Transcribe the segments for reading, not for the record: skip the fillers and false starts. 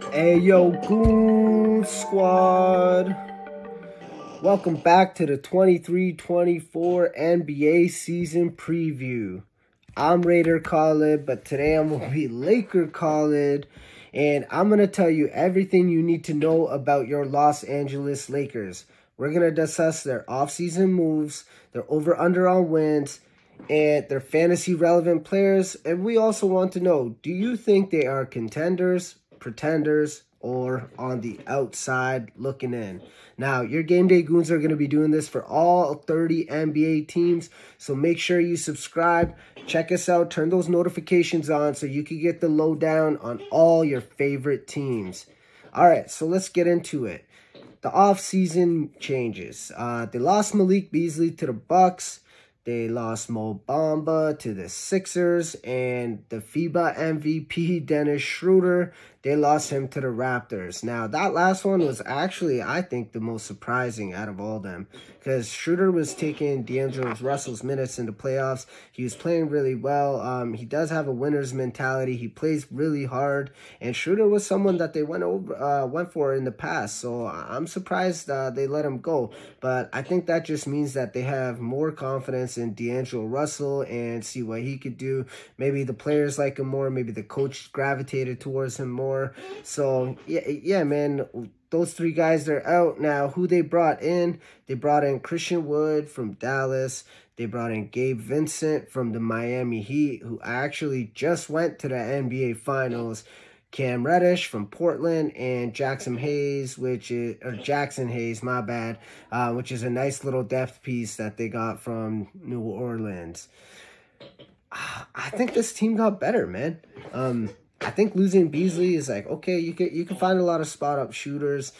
Hey yo, Goon Squad. Welcome back to the 23-24 NBA season preview. I'm Raider Khalid, but today I'm going to be Laker Khalid, and I'm going to tell you everything you need to know about your Los Angeles Lakers. We're going to discuss their offseason moves, their over-under on wins, and their fantasy relevant players. And we also want to know, do you think they are contenders, pretenders, or on the outside looking in? Now, your Game Day Goons are going to be doing this for all 30 NBA teams, so make sure you subscribe, check us out, turn those notifications on so you can get the lowdown on all your favorite teams. All right, so let's get into it. The off-season changes. They lost Malik Beasley to the Bucks. They lost Mo Bamba to the Sixers, and the FIBA MVP, Dennis Schroeder, they lost him to the Raptors. Now, that last one was actually, I think, the most surprising out of all of them, because Schroeder was taking D'Angelo Russell's minutes in the playoffs. He was playing really well. He does have a winner's mentality. He plays really hard, and Schroeder was someone that they went for in the past, so I'm surprised they let him go. But I think that just means that they have more confidence in D'Angelo Russell and see what he could do. Maybe the players like him more. Maybe the coach gravitated towards him more. So, yeah, man, those three guys are out. Now, who they brought in Christian Wood from Dallas. They brought in Gabe Vincent from the Miami Heat, who actually just went to the NBA Finals. Cam Reddish from Portland, and Jackson Hayes, which is a nice little depth piece that they got from New Orleans. I think this team got better, man. I think losing Beasley is like, okay, you can find a lot of spot-up shooters.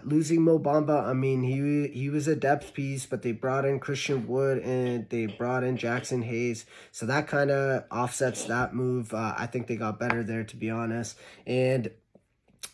Losing Mo Bamba, I mean, he was a depth piece, but they brought in Christian Wood and they brought in Jackson Hayes. So that kind of offsets that move. I think they got better there, to be honest. And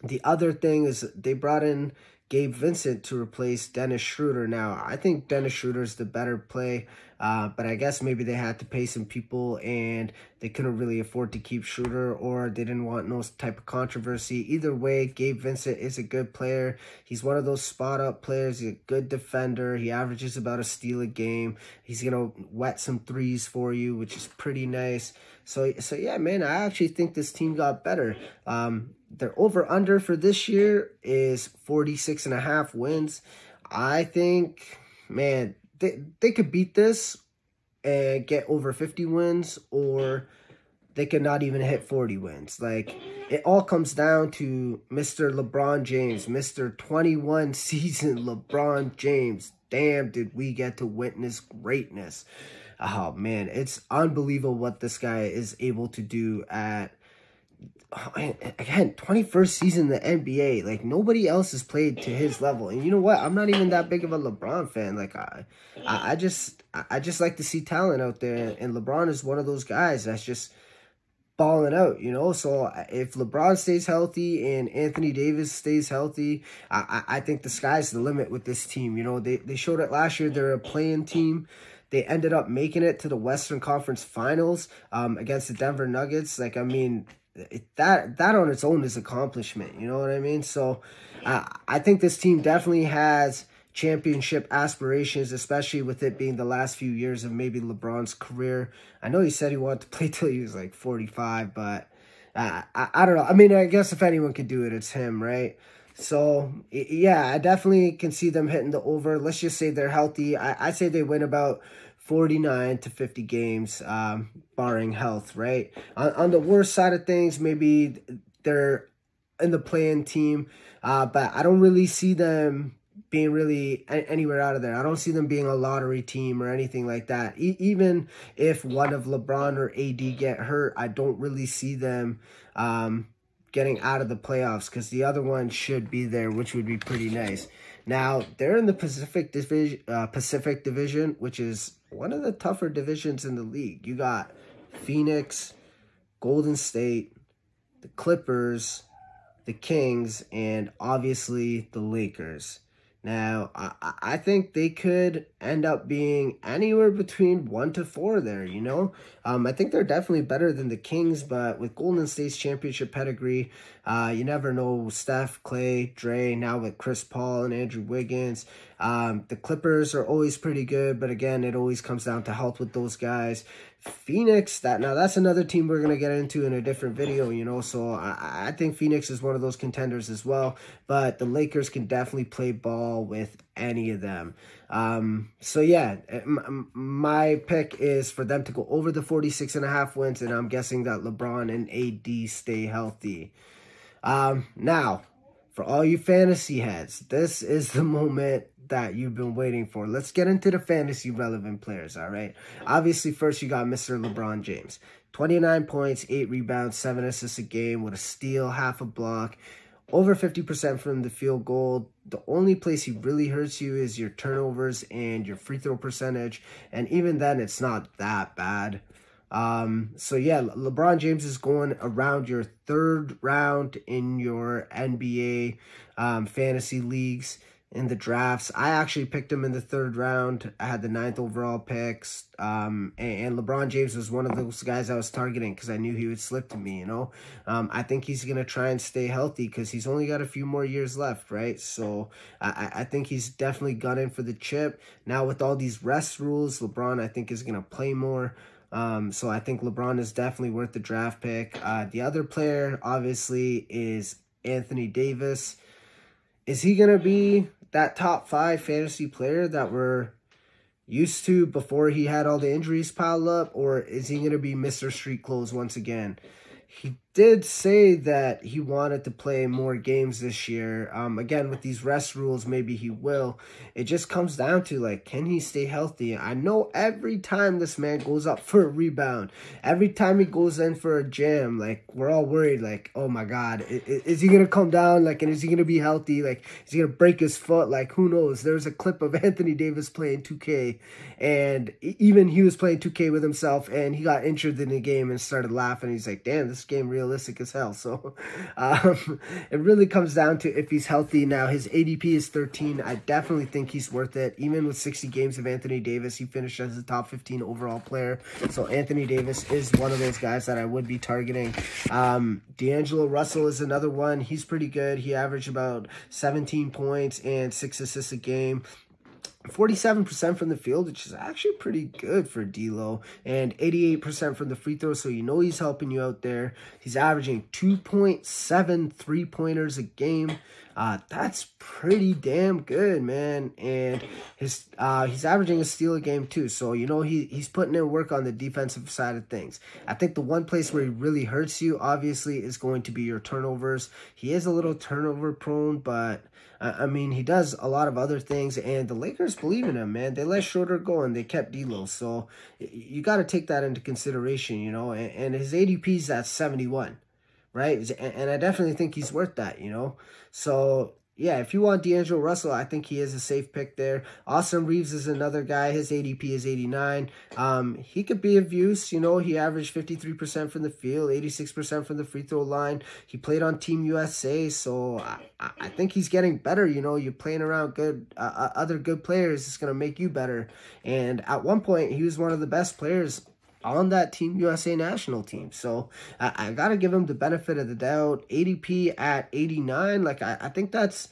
the other thing is they brought in Gabe Vincent to replace Dennis Schroeder. Now, I think Dennis Schroeder is the better play, but I guess maybe they had to pay some people and they couldn't really afford to keep Schroeder, or they didn't want no type of controversy. Either way, Gabe Vincent is a good player. He's one of those spot-up players. He's a good defender. He averages about a steal a game. He's going to wet some threes for you, which is pretty nice. So yeah, man, I actually think this team got better. Their over-under for this year is 46.5 wins. I think, man, they could beat this and get over 50 wins, or they could not even hit 40 wins. Like, it all comes down to Mr. LeBron James, Mr. 21 season LeBron James. Damn, did we get to witness greatness. Oh, man, it's unbelievable what this guy is able to do at, again, 21st season in the NBA. Like, nobody else has played to his level. And you know what? I'm not even that big of a LeBron fan. Like, I just like to see talent out there. And LeBron is one of those guys that's just balling out, you know? So if LeBron stays healthy and Anthony Davis stays healthy, I think the sky's the limit with this team. You know, they showed it last year. They're a playing team. They ended up making it to the Western Conference Finals against the Denver Nuggets. Like, I mean, that on its own is accomplishment. You know what I mean? So I think this team definitely has championship aspirations, especially with it being the last few years of maybe LeBron's career. I know he said he wanted to play till he was like 45, but I don't know. I mean, I guess if anyone could do it, it's him, right? So, yeah, I definitely can see them hitting the over. Let's just say they're healthy. I say they win about 49 to 50 games, barring health, right? On the worst side of things, maybe they're in the play-in team, but I don't really see them being really anywhere out of there. I don't see them being a lottery team or anything like that. Even if one of LeBron or AD get hurt, I don't really see them getting out of the playoffs, because the other one should be there, which would be pretty nice. Now, they're in the Pacific Division, which is one of the tougher divisions in the league. You got Phoenix, Golden State, the Clippers, the Kings, and obviously the Lakers. Now, I think they could end up being anywhere between 1 to 4 there, you know? I think they're definitely better than the Kings, but with Golden State's championship pedigree, you never know. Steph, Clay, Dre, now with Chris Paul and Andrew Wiggins. The Clippers are always pretty good, but again, it always comes down to health with those guys. Phoenix, that's another team we're going to get into in a different video, you know, so I think Phoenix is one of those contenders as well, but the Lakers can definitely play ball with any of them. So yeah, my pick is for them to go over the 46.5 wins, and I'm guessing that LeBron and AD stay healthy. Now, for all you fantasy heads, this is the moment that you've been waiting for. Let's get into the fantasy relevant players, all right? Obviously, first you got Mr. LeBron James. 29 points, 8 rebounds, 7 assists a game with a steal, half a block, over 50% from the field goal. The only place he really hurts you is your turnovers and your free throw percentage, and even then, it's not that bad. So yeah, LeBron James is going around your 3rd round in your NBA fantasy leagues in the drafts. I actually picked him in the 3rd round. I had the 9th overall picks. And LeBron James was one of those guys I was targeting because I knew he would slip to me, you know. I think he's going to try and stay healthy because he's only got a few more years left, right? So I think he's definitely gunning for the chip. Now with all these rest rules, LeBron I think is going to play more. So I think LeBron is definitely worth the draft pick. The other player, obviously, is Anthony Davis. Is he going to be that top 5 fantasy player that we're used to before he had all the injuries piled up? Or is he going to be Mr. Street Clothes once again? He did say that he wanted to play more games this year. Again, with these rest rules, maybe he will. It just comes down to, like, can he stay healthy? I know every time this man goes up for a rebound, every time he goes in for a jam, like, we're all worried, like, oh my God, is he going to come down? Like, and is he going to be healthy? Like, is he going to break his foot? Like, who knows? There's a clip of Anthony Davis playing 2K, and even he was playing 2K with himself, and he got injured in the game and started laughing. He's like, damn, this game realistic as hell. So it really comes down to if he's healthy. Now his ADP is 13. I definitely think he's worth it. Even with 60 games of Anthony Davis, he finished as a top 15 overall player. So Anthony Davis is one of those guys that I would be targeting. D'Angelo Russell is another one. He's pretty good. He averaged about 17 points and 6 assists a game. 47% from the field, which is actually pretty good for D'Lo, and 88% from the free throw, so you know he's helping you out there. He's averaging 2.7 3-pointers a game. That's pretty damn good, man. And he's averaging a steal a game too, so you know he's putting in work on the defensive side of things. I think the one place where he really hurts you, obviously, is going to be your turnovers. He is a little turnover prone, but I mean, he does a lot of other things, and the Lakers believe in him, man. They let Schroeder go, and they kept D'Lo, so you got to take that into consideration, you know. And his ADP is at 71, right? And I definitely think he's worth that, you know. So yeah, if you want D'Angelo Russell, I think he is a safe pick there. Austin Reeves is another guy. His ADP is 89. He could be of use. You know, he averaged 53% from the field, 86% from the free throw line. He played on Team USA, so I think he's getting better. You know, you're playing around good other good players. It's going to make you better. And at one point, he was one of the best players on that Team USA national team. So I got to give him the benefit of the doubt. ADP at 89, like I think that's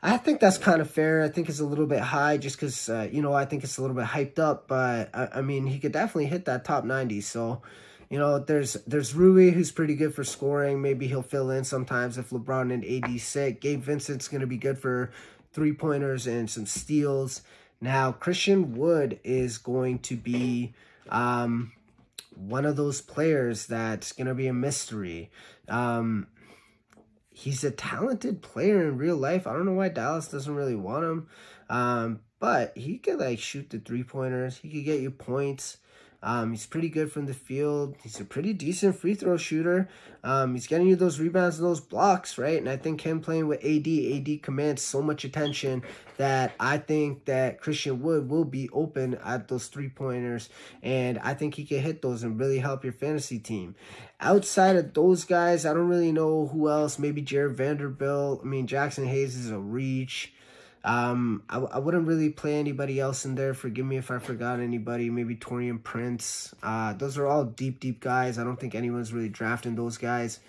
kind of fair. I think it's a little bit high just because, you know, I think it's a little bit hyped up. But, I mean, he could definitely hit that top 90. So, you know, there's Rui, who's pretty good for scoring. Maybe he'll fill in sometimes if LeBron and AD sick. Gabe Vincent's going to be good for 3-pointers and some steals. Now, Christian Wood is going to be one of those players that's going to be a mystery. He's a talented player in real life. I don't know why Dallas doesn't really want him. But he could, like, shoot the 3-pointers. He could get you points. He's pretty good from the field. He's a pretty decent free throw shooter. He's getting you those rebounds and those blocks, right? And I think him playing with AD commands so much attention that I think that Christian Wood will be open at those 3-pointers. And I think he can hit those and really help your fantasy team. Outside of those guys, I don't really know who else. Maybe Jared Vanderbilt. I mean, Jackson Hayes is a reach. I wouldn't really play anybody else in there. Forgive me if I forgot anybody. Maybe Torian Prince. Those are all deep guys. I don't think anyone's really drafting those guys.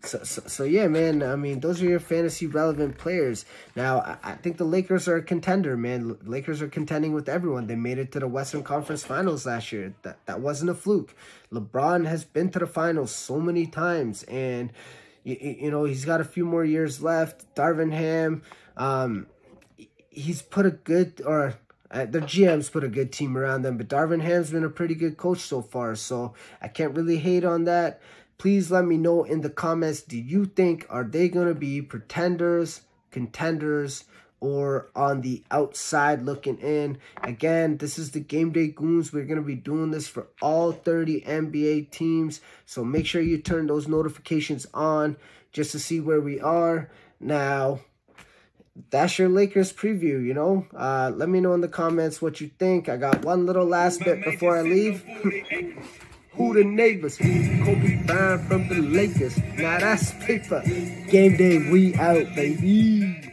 So yeah, man, I mean, those are your fantasy relevant players. Now, I think the Lakers are a contender, man. Lakers are contending with everyone. They made it to the Western Conference Finals last year. That wasn't a fluke. LeBron has been to the finals so many times, and, you know, he's got a few more years left. Darvin Ham, he's put a good, or their GM's put a good team around them, but Darvin Ham's been a pretty good coach so far, so I can't really hate on that. Please let me know in the comments, do you think, are they going to be pretenders, contenders, or on the outside looking in? Again, this is the Game Day Goons. We're going to be doing this for all 30 NBA teams, so make sure you turn those notifications on just to see where we are. Now, that's your Lakers preview, you know. Let me know in the comments what you think. I got one little last bit before I leave. Who the neighbors? Kobe Bryant from the Lakers. Now that's paper. Game day, we out, baby.